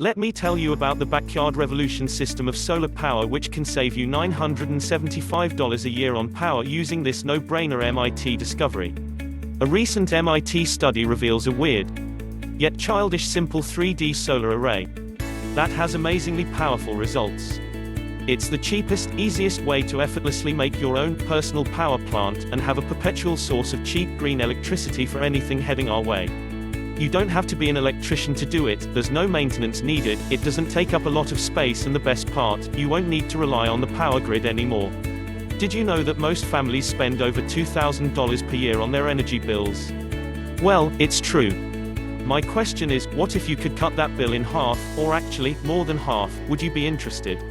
Let me tell you about the Backyard Revolution system of solar power, which can save you $975 a year on power using this no-brainer MIT discovery. A recent MIT study reveals a weird, yet childish simple 3D solar array that has amazingly powerful results. It's the cheapest, easiest way to effortlessly make your own personal power plant and have a perpetual source of cheap green electricity for anything heading our way. You don't have to be an electrician to do it, there's no maintenance needed, it doesn't take up a lot of space, and the best part, you won't need to rely on the power grid anymore. Did you know that most families spend over $2,000 per year on their energy bills? Well, it's true. My question is, what if you could cut that bill in half, or actually, more than half? Would you be interested?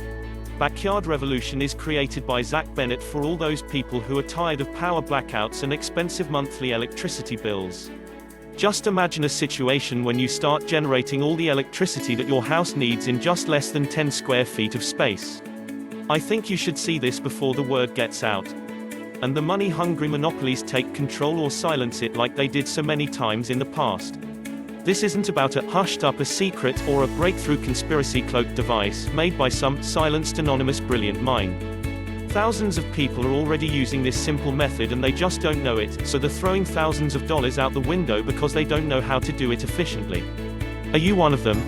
Backyard Revolution is created by Zach Bennett for all those people who are tired of power blackouts and expensive monthly electricity bills. Just imagine a situation when you start generating all the electricity that your house needs in just less than 10 square feet of space. I think you should see this before the word gets out, and the money-hungry monopolies take control or silence it like they did so many times in the past. This isn't about a hushed-up a secret or a breakthrough conspiracy-cloaked device made by some silenced anonymous brilliant mind. Thousands of people are already using this simple method and they just don't know it, so they're throwing thousands of dollars out the window because they don't know how to do it efficiently. Are you one of them?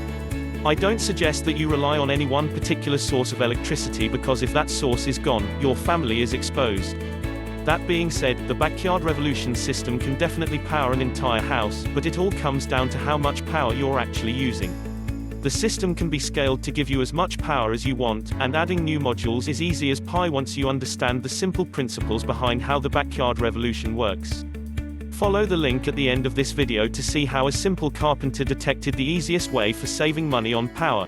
I don't suggest that you rely on any one particular source of electricity, because if that source is gone, your family is exposed. That being said, the Backyard Revolution system can definitely power an entire house, but it all comes down to how much power you're actually using. The system can be scaled to give you as much power as you want, and adding new modules is easy as pie once you understand the simple principles behind how the Backyard Revolution works. Follow the link at the end of this video to see how a simple carpenter detected the easiest way for saving money on power.